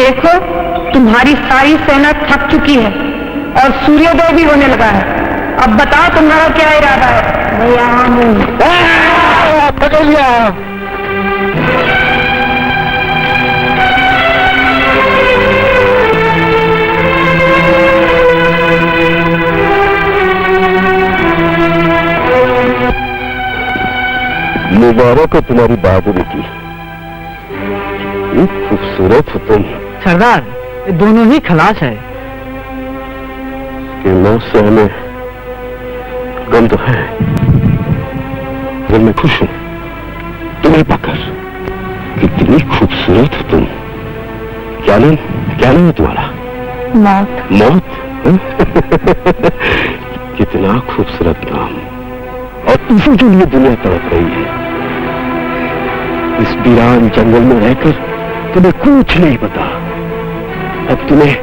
देखो, तुम्हारी सारी सेना थक चुकी है और सूर्योदय भी होने लगा है। अब बताओ तुम्हारा क्या इरादा है? मैं यहाँ हूँ। पकड़ लिया। मुबारक हो तुम्हारी बहादुरी की। खूबसूरत हो तुम। सरदार, ये दोनों ही खलास है। कि मौत से हमें गम तो है, मगर मैं खुश हूं तुम्हें पाकर। कितनी खूबसूरत हो तुम। क्या नाम है तुम्हारा? मौत। मौत? कितना खूबसूरत नाम। और इसी के लिए दुनिया तड़प रही है। इस वीरान जंगल में रहकर तुम्हें कुछ नहीं पता, अब तुम्हें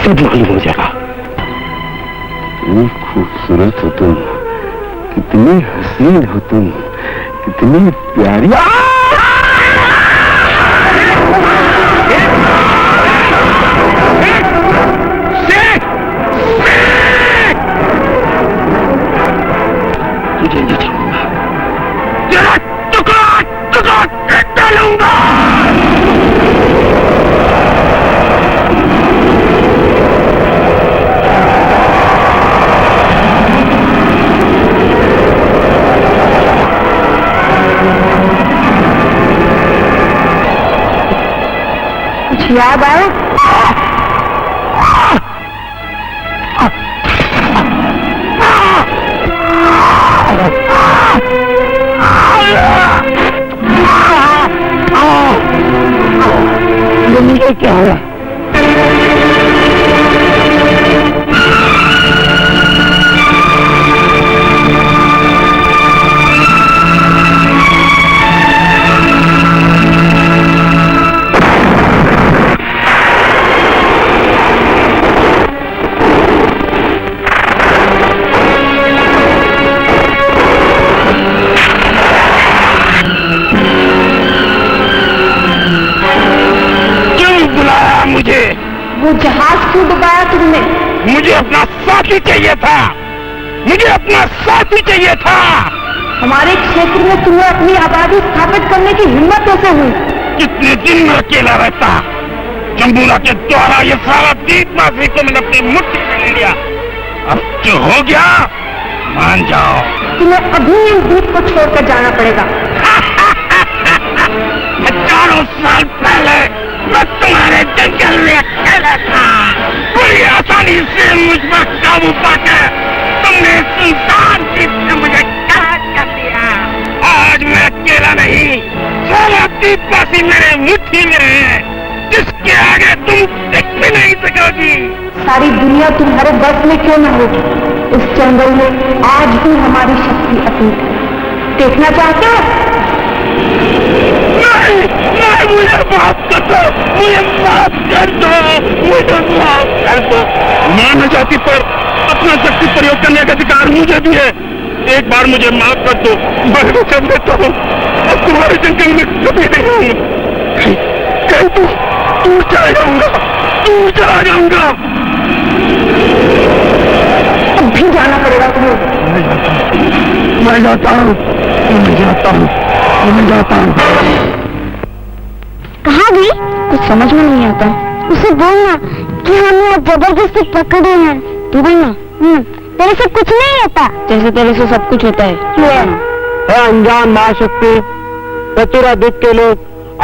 सब मालूम हो जाएगा। कितनी खूबसूरत हो तुम, कितनी हसीन हो तुम, कितनी प्यारी। तुझे नहीं छोड़ूंगा, तेरा टुकड़ा डालूंगा। कुछ याद आया? मुझे क्या हुआ? वो जहाज क्यों डुबाया तुमने? मुझे अपना साथी चाहिए था, मुझे अपना साथी चाहिए था। हमारे क्षेत्र में तुम्हें अपनी आबादी स्थापित करने की हिम्मत कैसे हुई? कितने दिन में अकेला रहता। जम्बूरा के द्वारा ये सारा द्वीपवासी को मैंने अपनी मुट्ठी में ले लिया। अब जो हो गया मान जाओ। तुम्हें अभी इस द्वीप को छोड़कर जाना पड़ेगा। हजारों साल पहले मैं तुम्हारे जंगल में अकेला था। बड़ी आसानी से मुझ पर काबू पाकर तुमने सुल्तान द्वीप से मुझे कैद कर दिया। आज मैं अकेला नहीं, सारा द्वीपवासी मेरे मुट्ठी में है, जिसके आगे तुम टिक भी नहीं सकोगी। सारी दुनिया तुम्हारे बस में क्यों न होगी? इस जंगल में आज भी हमारी शक्ति अटूट है। देखना चाहते हो? नहीं, मुझे माफ कर दो, मुझे माफ कर दो, मुझे माफ कर दो। मारना चाहती पर अपना शक्ति प्रयोग करने का अधिकार मुझे भी है। एक बार मुझे माफ कर दो, मैं वचन देता हूँ अब तुम्हारे जंगल में कभी नहीं आऊंगा। कहीं दूर चला जाऊंगा, दूर चला जाऊंगा। अब भी जाना पड़ेगा तुम्हें। मैं जाता हूँ, मैं जाता हूँ, मैं जाता हूँ। कहाँ गई? कुछ समझ में नहीं आता। उसे बोलना कि हमें अब जबरदस्ती पकड़े हैं। तू बोलना तेरे से कुछ नहीं होता। जैसे तेरे से सब कुछ होता है। अनजान महाशक्ति, चतुरा द्वीप के लोग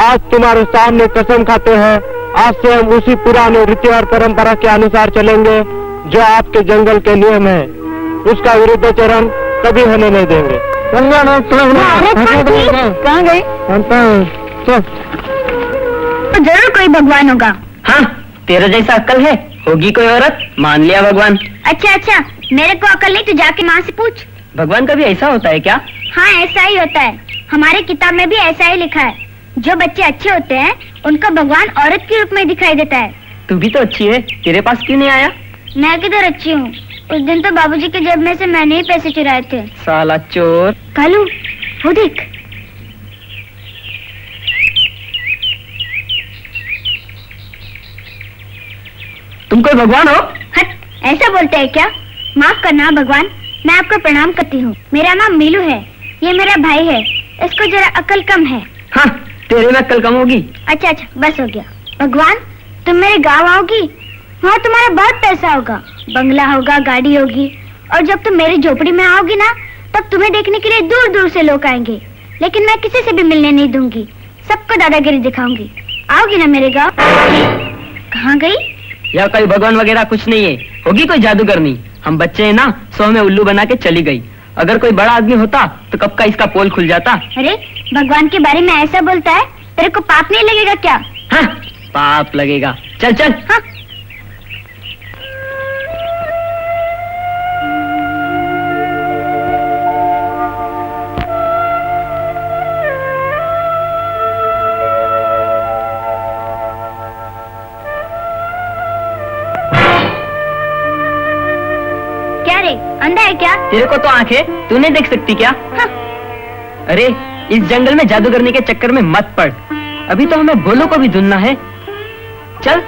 आज तुम्हारे सामने कसम खाते हैं, आज से हम उसी पुराने रीति और परंपरा के अनुसार चलेंगे जो आपके जंगल के नियम है। उसका विरुद्ध चरण कभी होने नहीं देंगे। कहाँ गई? तो जरूर कोई भगवान होगा। हाँ, तेरे जैसा अक्ल है, होगी कोई औरत, मान लिया भगवान। अच्छा, मेरे को अकल नहीं, तू जाके माँ से पूछ। भगवान कभी ऐसा होता है क्या? हाँ, ऐसा ही होता है। हमारे किताब में भी ऐसा ही लिखा है। जो बच्चे अच्छे होते हैं उनको भगवान औरत के रूप में दिखाई देता है। तू भी तो अच्छी है, तेरे पास क्यों नहीं आया? मैं किधर अच्छी हूँ? उस दिन तो बाबूजी के जेब में से मैंने ही पैसे चुराए थे। साला चोर। कालू, वो देख। तुम कोई भगवान हो? हट, ऐसा बोलते हैं क्या? माफ करना भगवान, मैं आपको प्रणाम करती हूँ। मेरा नाम मीलू है, ये मेरा भाई है, इसको जरा अकल कम है। हाँ, तेरे में अक्ल कम होगी। अच्छा अच्छा, बस हो गया। भगवान, तुम मेरे गाँव आओगी, वहाँ तुम्हारा बहुत पैसा होगा, बंगला होगा, गाड़ी होगी, और जब तुम मेरी झोपड़ी में आओगी ना, तब तुम्हें देखने के लिए दूर दूर से लोग आएंगे, लेकिन मैं किसी से भी मिलने नहीं दूंगी, सबको दादागिरी दिखाऊंगी। आओगी ना मेरे गाँव? कहाँ गई? या कोई भगवान वगैरह कुछ नहीं है, होगी कोई जादूगरनी। हम बच्चे हैं ना, 100 में उल्लू बना के चली गई। अगर कोई बड़ा आदमी होता तो कब का इसका पोल खुल जाता। अरे, भगवान के बारे में ऐसा बोलता है, तेरे को पाप नहीं लगेगा क्या? हाँ, पाप लगेगा। चल चल। हाँ। क्या रे, अंधा है क्या? तेरे को तो आंखें, तू नहीं देख सकती क्या? हाँ। अरे, इस जंगल में जादूगरनी के चक्कर में मत पड़, अभी तो हमें बोलो को भी धुनना है। चल।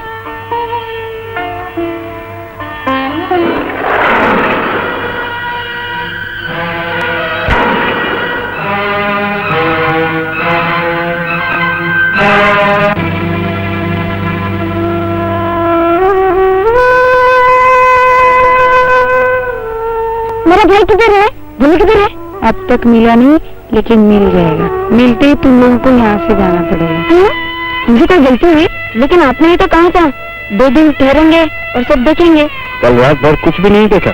मेरा भाई किधर है? बोलो किधर है? अब तक मिला नहीं, लेकिन मिल जाएगा। मिलते ही तुम लोगों को यहाँ से जाना पड़ेगा। मुझे तो गलती हुई, लेकिन आपने ही तो कहा था 2 दिन ठहरेंगे और सब देखेंगे। कल रात भर कुछ भी नहीं देखा।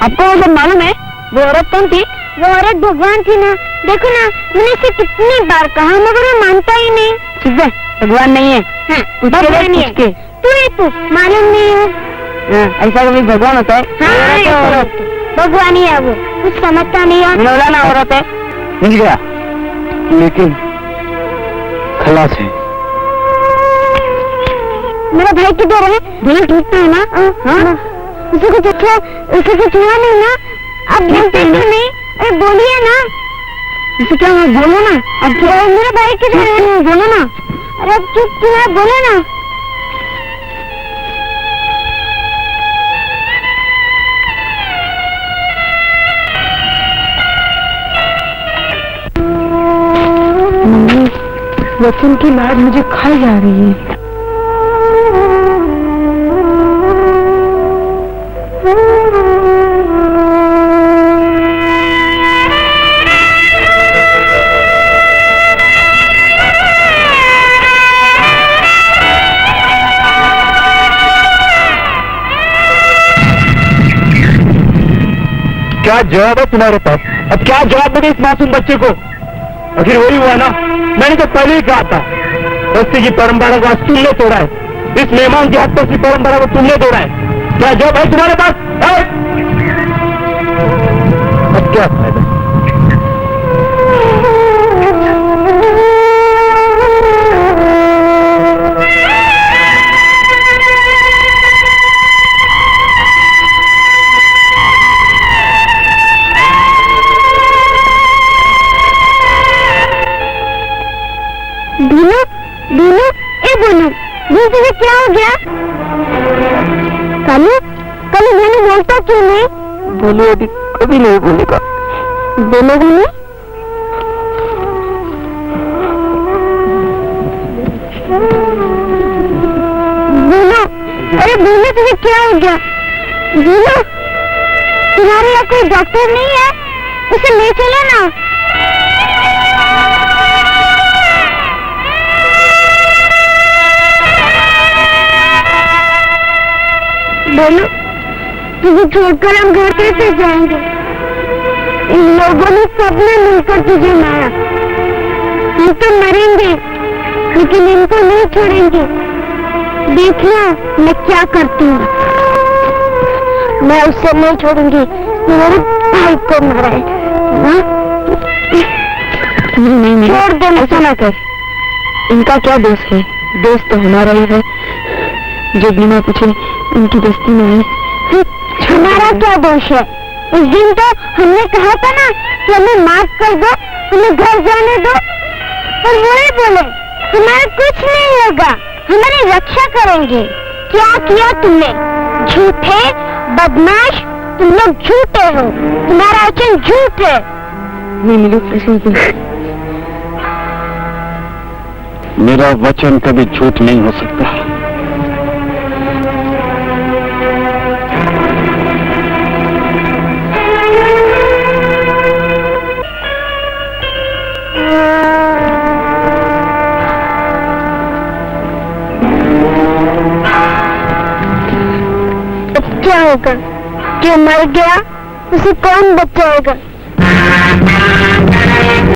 आपको वो सब मालूम है? वो औरत कौन थी? वो औरत भगवान थी ना। देखो ना, मैंने इसे कितनी बार कहा, मगर वो मानता ही नहीं। ठीक है, भगवान नहीं है। हाँ, भगवान नहीं है। तू मालूम नहीं है? हाँ, ऐसा कभी भगवान होता है? हाँ, भगवान ही है वो, कुछ समझता नहीं है। मौलाना औरत है। मिल गया, लेकिन खलास है। मेरा भाई किधर है? भैया ठीक तो है ना? हाँ, उसे कुछ अच्छा, उसे कुछ हुआ नहीं ना? अब बोलते क्यों नहीं? अरे बोलिए ना। इसे क्या हुआ? बोलो ना। अब मेरा भाई किधर है? बोलो ना। अरे अब चुप क्यों है? बोलो ना। मम्मी, वचन की लाड मुझे खाई जा रही है। क्या जवाब है तुम्हारे पास? अब क्या जवाब दोगे इस मासूम बच्चे को? आखिर वही हुआ ना, मैंने तो पहले ही कहा था, बस्ती की परंपरा को आज तुमने तोड़ा है, इस मेहमान की हत्या की परंपरा को तुमने तोड़ा है। क्या जवाब है तुम्हारे पास? अब क्या फायदा? बोलो, बोलो, ए बोलो, बोल तुझे क्या हो गया? कालू, कालू बोलो, बोलता क्यों नहीं? बोलो, अभी कभी नहीं बोलेगा। बोलोगे नहीं? बोलो, अरे बोलो, तुझे क्या हो गया? बोलो, तुम्हारे यहाँ कोई डॉक्टर नहीं है? उसे ले चलो ना। बोलो, तुझे छोड़कर हम घर कैसे जाएंगे? इन लोगों ने सबने मिलकर तुझे मारा। हम तो मरेंगे, लेकिन इनको नहीं छोड़ेंगे। देखना मैं क्या करती हूँ। मैं उसे नहीं छोड़ूंगी, मेरे भाई को मारा है। नहीं, छोड़ दे, ऐसा ना कर। इनका क्या दोष है? दोष तो हमारा ही है, जो बिना पूछे उनकी बस्ती में है। हमारा क्या दोष है? उस दिन तो हमने कहा था ना कि हमें माफ कर दो, हमें घर जाने दो, और वो ही बोले हमारा कुछ नहीं होगा, हमारी रक्षा करेंगे। क्या किया तुमने? झूठे बदमाश, तुम लोग झूठे हो, तुम्हारा वचन झूठ है। नहीं नीलू, मेरा वचन कभी झूठ नहीं हो सकता। क्या होगा? जो मर गया उसे कौन बचाएगा?